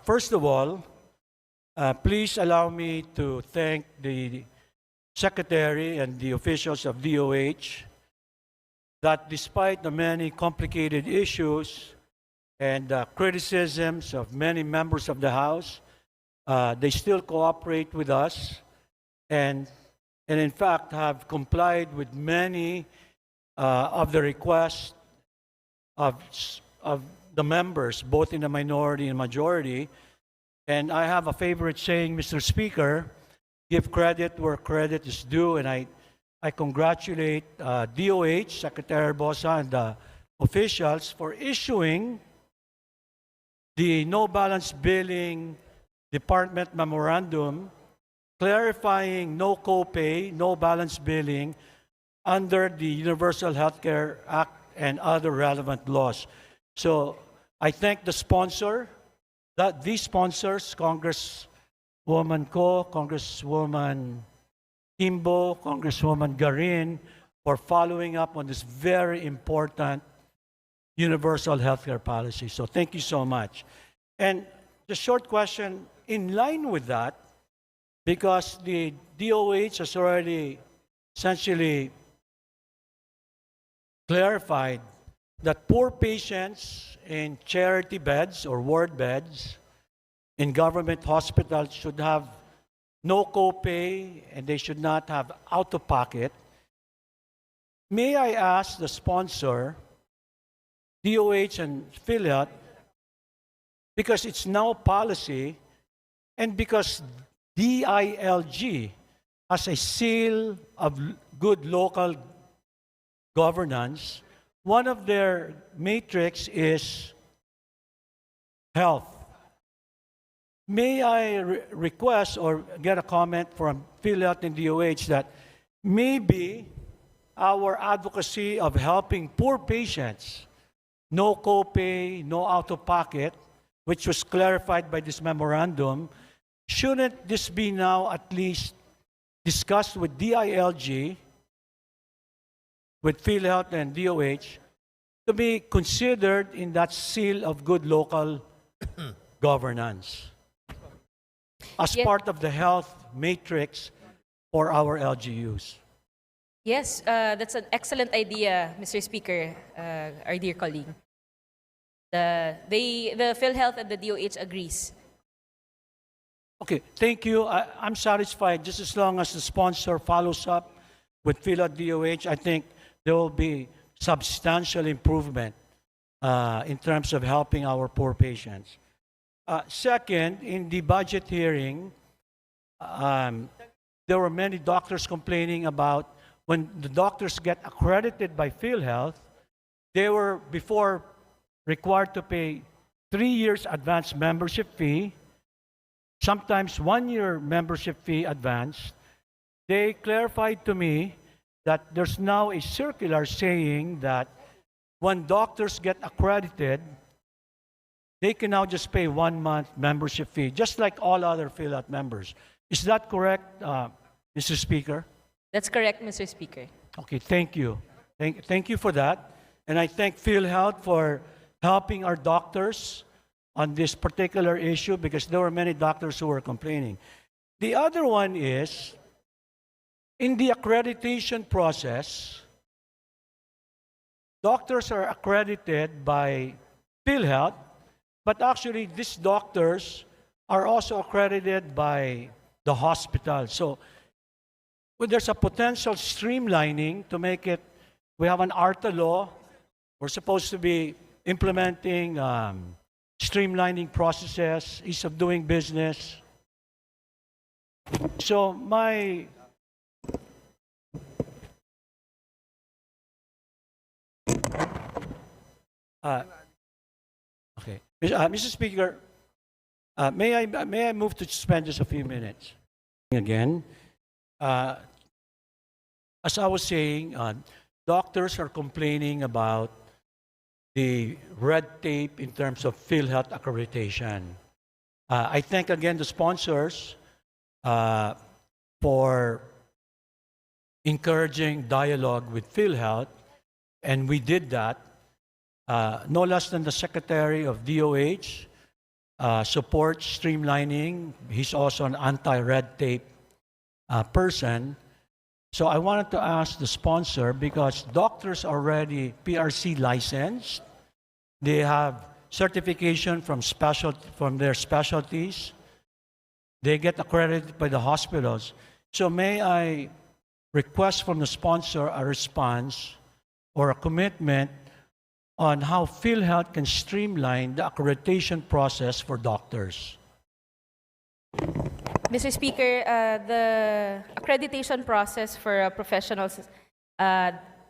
First of all, please allow me to thank the Secretary and the officials of DOH that despite the many complicated issues and criticisms of many members of the House, they still cooperate with us and in fact have complied with many of the requests of the members, both in the minority and majority. And I have a favorite saying, Mr. Speaker, give credit where credit is due, and I congratulate DOH, Secretary Bosa, and the officials for issuing the no balance billing department memorandum clarifying no copay, no balance billing under the Universal Healthcare Act and other relevant laws. So I thank the sponsor, these sponsors, Congresswoman Ko, Congresswoman Kimbo, Congresswoman Garin, for following up on this very important universal healthcare policy. So thank you so much. And the short question, in line with that, because the DOH has already essentially clarified that poor patients in charity beds or ward beds in government hospitals should have no copay and they should not have out-of-pocket. May I ask the sponsor, DOH and PhilHealth, because it's now policy and because DILG has a seal of good local governance, one of their matrix is health. May I request or get a comment from PhilHealth and DOH that maybe our advocacy of helping poor patients, no copay, no out-of-pocket, which was clarified by this memorandum, shouldn't this be now at least discussed with DILG, with PhilHealth and DOH, to be considered in that seal of good local governance as part of the health matrix for our LGUs? Yes, that's an excellent idea, Mr. Speaker, our dear colleague. The PhilHealth and the DOH agrees. Okay, thank you. I'm satisfied just as long as the sponsor follows up with PhilHealth DOH. I think there will be substantial improvement in terms of helping our poor patients. Second, in the budget hearing, there were many doctors complaining about when the doctors get accredited by PhilHealth, they were before required to pay 3 years advance membership fee, sometimes 1 year membership fee advance. They clarified to me that there's now a circular saying that when doctors get accredited, they can now just pay 1 month membership fee, just like all other PhilHealth members. Is that correct, Mr. Speaker? That's correct, Mr. Speaker. Okay, thank you. Thank you for that. And I thank PhilHealth for helping our doctors on this particular issue because there were many doctors who were complaining. The other one is, in the accreditation process, doctors are accredited by PhilHealth, but actually these doctors are also accredited by the hospital. So well, there's a potential streamlining to make it, we have an ARTA law, we're supposed to be implementing streamlining processes, ease of doing business. So my okay, Mr. Speaker, may I move to spend just a few minutes again? As I was saying, doctors are complaining about the red tape in terms of PhilHealth accreditation. I thank again the sponsors for encouraging dialogue with PhilHealth, and we did that. No less than the Secretary of DOH, supports streamlining. He's also an anti-red tape person. So I wanted to ask the sponsor, because doctors are already PRC licensed. They have certification from their specialties. They get accredited by the hospitals. So may I request from the sponsor a response or a commitment on how PhilHealth can streamline the accreditation process for doctors? Mr. Speaker, the accreditation process for professionals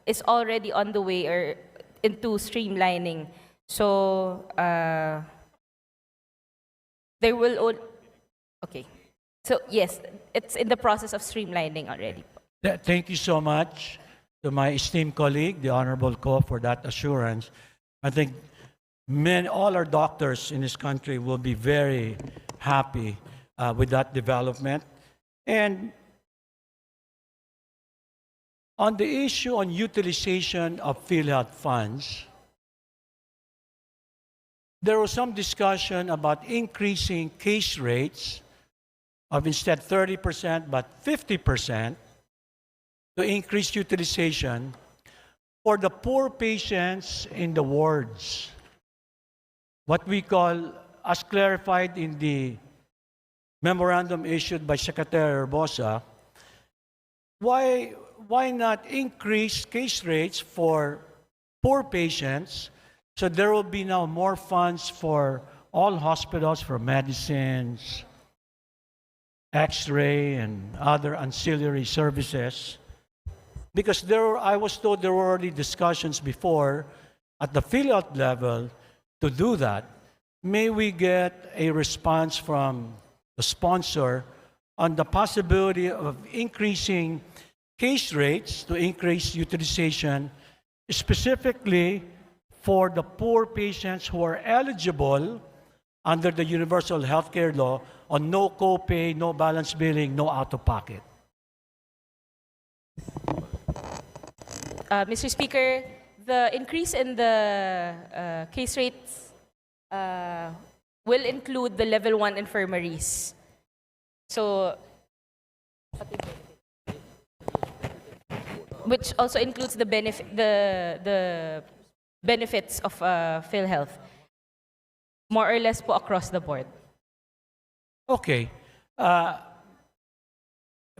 is already on the way or into streamlining. So there will okay. So yes, it's in the process of streamlining already. Thank you so much to my esteemed colleague, the Honorable Ko, for that assurance. I think all our doctors in this country will be very happy with that development. And on the issue on utilization of PhilHealth funds, there was some discussion about increasing case rates of instead 30% but 50% to increase utilization for the poor patients in the wards. What we call, as clarified in the memorandum issued by Secretary Herbosa, why not increase case rates for poor patients so there will be now more funds for all hospitals for medicines, X-ray, and other ancillary services? Because I was told there were already discussions before at the PhilHealth level to do that. May we get a response from the sponsor on the possibility of increasing case rates to increase utilization, specifically for the poor patients who are eligible under the Universal Healthcare Law on no copay, no balance billing, no out-of-pocket? Mr. Speaker, the increase in the case rates will include the level 1 infirmaries. So, which also includes the benefits of PhilHealth, more or less po across the board. Okay.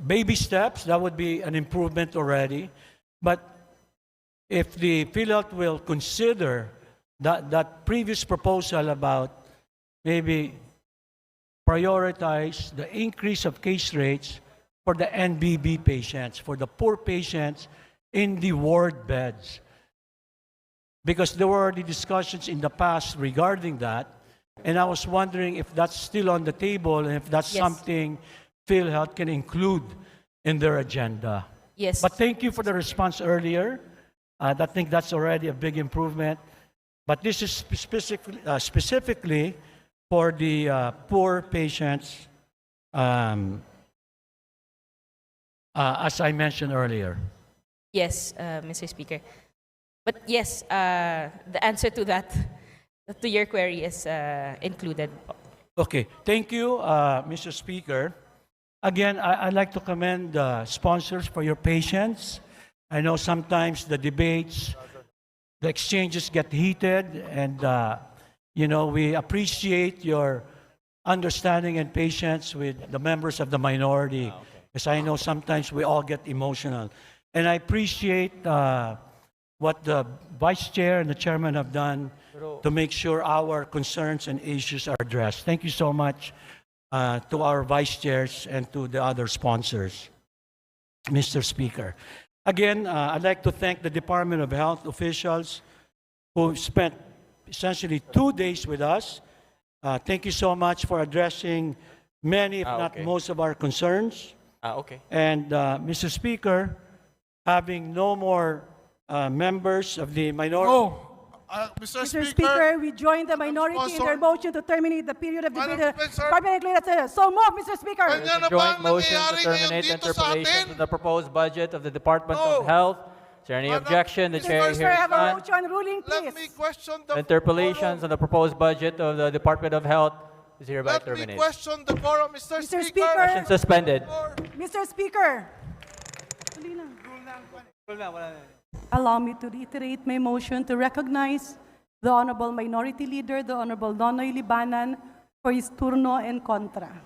Baby steps, that would be an improvement already. But if the PhilHealth will consider that previous proposal about maybe prioritize the increase of case rates for the NBB patients, for the poor patients in the ward beds. Because there were already discussions in the past regarding that, and I was wondering if that's still on the table and if that's something PhilHealth can include in their agenda. Yes. But thank you for the response earlier. I think that's already a big improvement. But this is specifically for the poor patients, as I mentioned earlier. Yes, Mr. Speaker. But yes, the answer to that, to your query, is included. Okay, thank you, Mr. Speaker. Again, I'd like to commend the sponsors for your patience. I know sometimes the debates, the exchanges get heated, and we appreciate your understanding and patience with the members of the minority, because I know sometimes we all get emotional. And I appreciate what the Vice Chair and the Chairman have done to make sure our concerns and issues are addressed. Thank you so much to our Vice Chairs and to the other sponsors, Mr. Speaker. Again, I'd like to thank the Department of Health officials who spent essentially 2 days with us. Thank you so much for addressing many, if not most, of our concerns. And Mr. Speaker, having no more members of the minority. Mr. Mr. Speaker, Speaker, we join the minority in their motion to terminate the period of debate. Permanently, that's it. So move, Mr. Speaker. Ganyan na ba Joint ang motion to nangyayari terminate ngayon dito sa interpolation atin? to the proposed budget of the Department No. of Health. Is there any Madam- objection? The Mr. chair Mr. Speaker, hears have a none. motion ruling, Let me please. question the Interpolations on the proposed budget of the Department of Health is hereby Let me terminated. question the quorum, Mr. Mr. Speaker. Speaker. Session suspended. Mr. Speaker, allow me to reiterate my motion to recognize the Honorable Minority Leader, the Honorable Nonoy Libanan, for his turno en contra.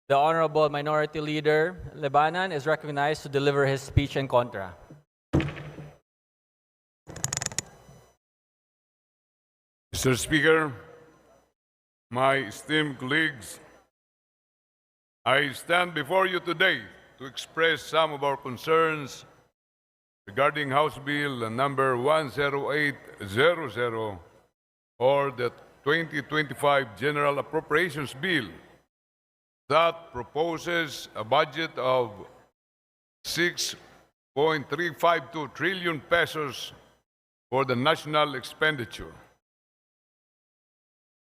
The Honorable Minority Leader, Lebanon, is recognized to deliver his speech in contra. Mr. Speaker, my esteemed colleagues, I stand before you today to express some of our concerns regarding House Bill number 10800, or the 2025 General Appropriations Bill, that proposes a budget of 6.352 trillion pesos for the national expenditure.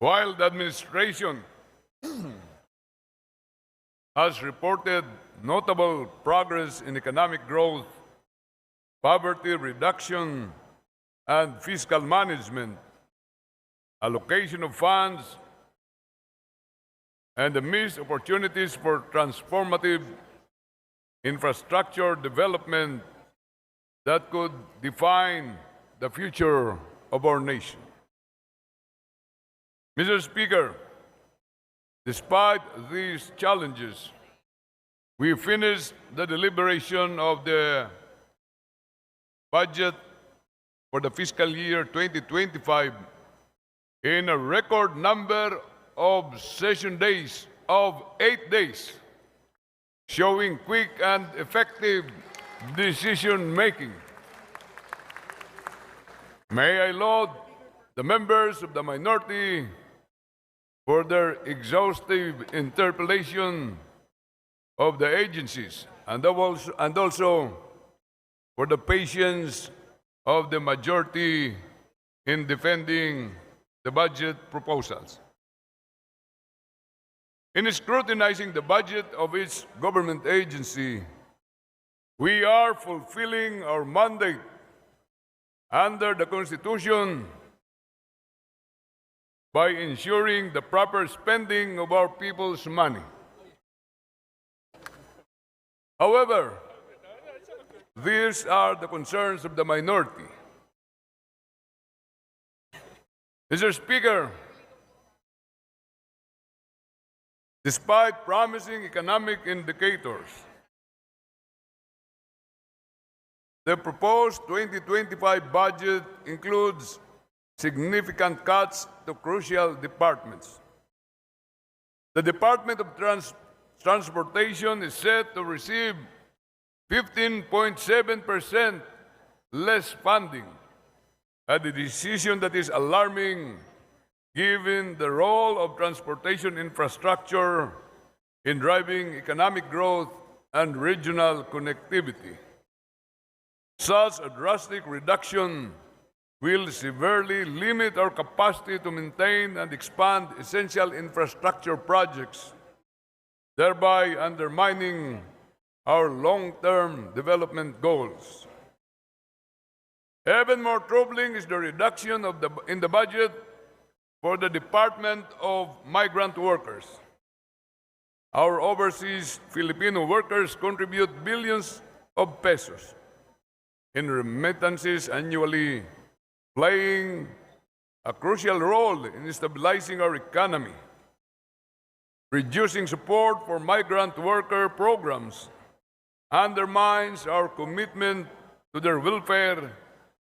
While the administration has reported notable progress in economic growth, poverty reduction, and fiscal management, allocation of funds, and the missed opportunities for transformative infrastructure development that could define the future of our nation. Mr. Speaker, despite these challenges, we finished the deliberation of the budget for the fiscal year 2025 in a record number of session days of 8 days, showing quick and effective decision-making. May I laud the members of the minority for their exhaustive interpellation of the agencies, and also for the patience of the majority in defending the budget proposals. In scrutinizing the budget of each government agency, we are fulfilling our mandate under the Constitution by ensuring the proper spending of our people's money. However, these are the concerns of the minority. Mr. Speaker, despite promising economic indicators, the proposed 2025 budget includes significant cuts to crucial departments. The Department of Transportation is set to receive 15.7% less funding, a decision that is alarming given the role of transportation infrastructure in driving economic growth and regional connectivity. Such a drastic reduction will severely limit our capacity to maintain and expand essential infrastructure projects, thereby undermining our long-term development goals. Even more troubling is the reduction in the budget for the Department of Migrant Workers. Our overseas Filipino workers contribute billions of pesos in remittances annually, playing a crucial role in stabilizing our economy. Reducing support for migrant worker programs undermines our commitment to their welfare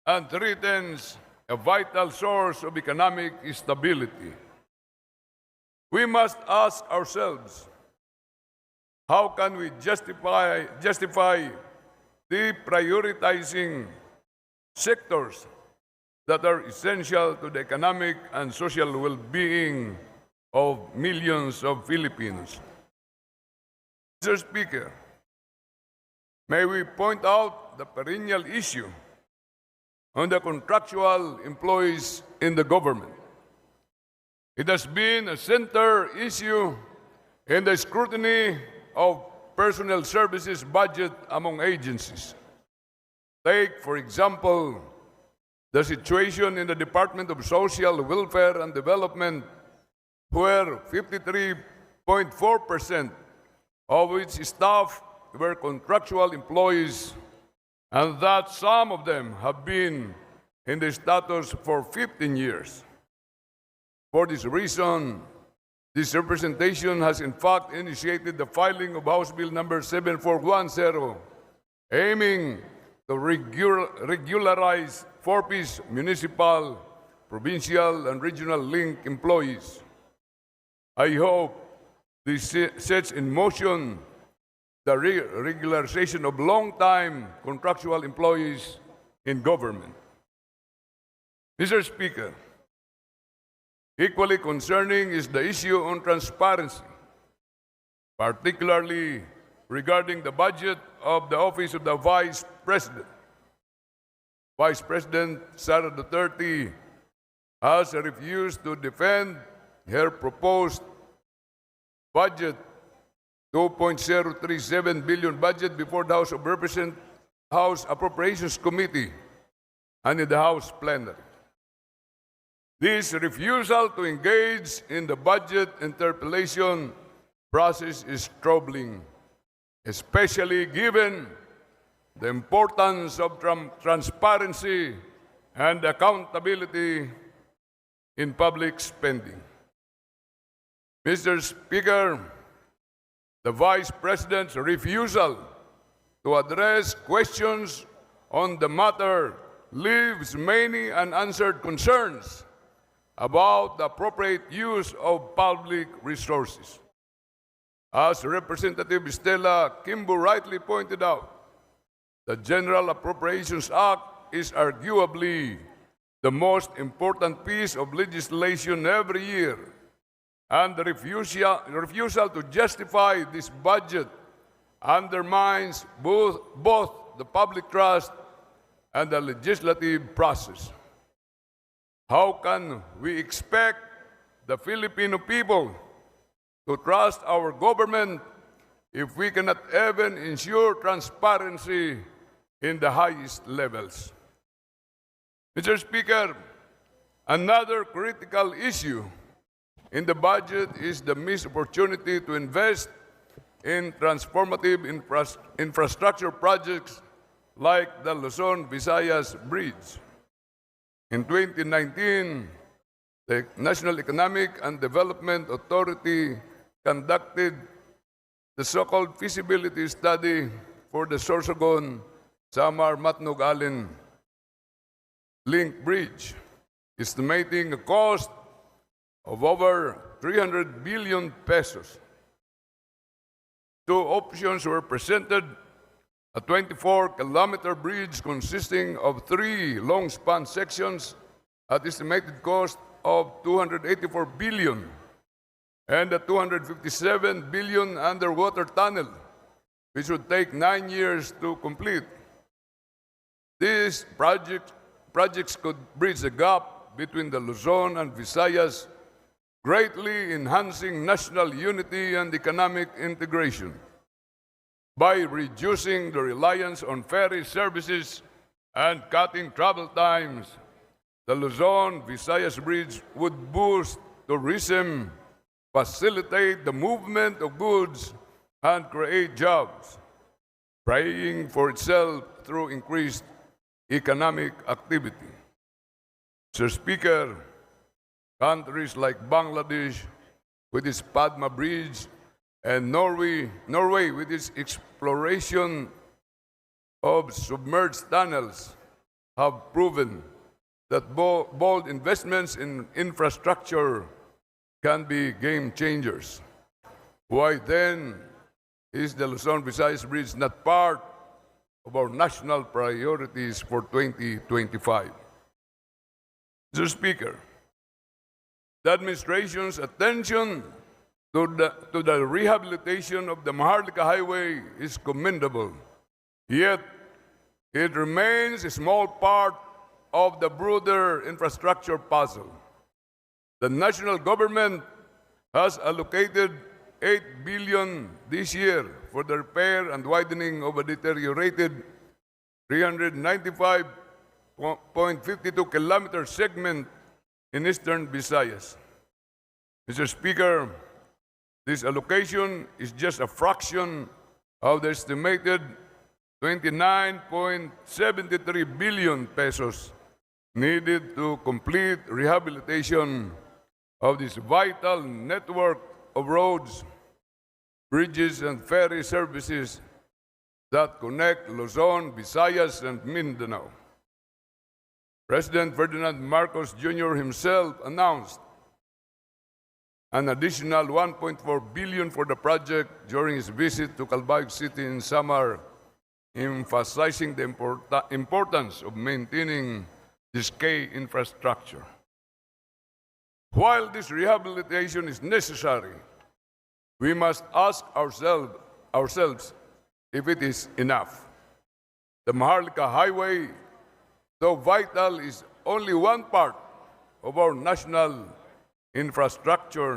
and threatens a vital source of economic stability. We must ask ourselves, how can we justify deprioritizing sectors that are essential to the economic and social well-being of millions of Filipinos? Mr. Speaker, may we point out the perennial issue on the contractual employees in the government. It has been a center issue in the scrutiny of personnel services budget among agencies. Take, for example, the situation in the Department of Social Welfare and Development, where 53.4% of its staff were contractual employees, and that some of them have been in the status for 15 years. For this reason, this representation has in fact initiated the filing of House Bill number 7410, aiming to regularize 4-piece municipal, provincial, and regional link employees. I hope this sets in motion the regularization of long-time contractual employees in government. Mr. Speaker, equally concerning is the issue on transparency, particularly regarding the budget of the Office of the Vice President. Vice President Sara Duterte has refused to defend her proposed budget, 2.037 billion budget before the House of Representatives House Appropriations Committee and in the House plenary. This refusal to engage in the budget interpellation process is troubling, especially given the importance of transparency and accountability in public spending. Mr. Speaker, the Vice President's refusal to address questions on the matter leaves many unanswered concerns about the appropriate use of public resources. As Representative Stella Kimbo rightly pointed out, the General Appropriations Act is arguably the most important piece of legislation every year, and the refusal to justify this budget undermines both the public trust and the legislative process. How can we expect the Filipino people to trust our government if we cannot even ensure transparency in the highest levels? Mr. Speaker, another critical issue in the budget is the missed opportunity to invest in transformative infrastructure projects like the Luzon-Visayas Bridge. In 2019, the National Economic and Development Authority conducted the so-called feasibility study for the Sorsogon-Samar-Matnog-Allen Link Bridge, estimating a cost of over 300 billion pesos. Two options were presented: a 24-kilometer bridge consisting of 3 long-span sections at estimated cost of 284 billion, and a 257 billion underwater tunnel, which would take 9 years to complete. These projects could bridge the gap between the Luzon and Visayas, greatly enhancing national unity and economic integration. By reducing the reliance on ferry services and cutting travel times, the Luzon-Visayas Bridge would boost tourism, facilitate the movement of goods, and create jobs, paying for itself through increased economic activity. Mr. Speaker, countries like Bangladesh with its Padma Bridge and Norway with its exploration of submerged tunnels have proven that bold investments in infrastructure can be game changers. Why then is the Luzon-Visayas Bridge not part of our national priorities for 2025? Mr. Speaker, the administration's attention to the rehabilitation of the Maharlika Highway is commendable, yet it remains a small part of the broader infrastructure puzzle. The national government has allocated 8 billion this year for the repair and widening of a deteriorated 395.52 kilometer segment in eastern Visayas. Mr. Speaker, this allocation is just a fraction of the estimated 29.73 billion pesos needed to complete rehabilitation of this vital network of roads, bridges, and ferry services that connect Luzon, Visayas, and Mindanao. President Ferdinand Marcos Jr. himself announced an additional 1.4 billion for the project during his visit to Calbayog City in summer, emphasizing the importance of maintaining this key infrastructure. While this rehabilitation is necessary, we must ask ourselves if it is enough. The Maharlika Highway, though vital, is only one part of our national infrastructure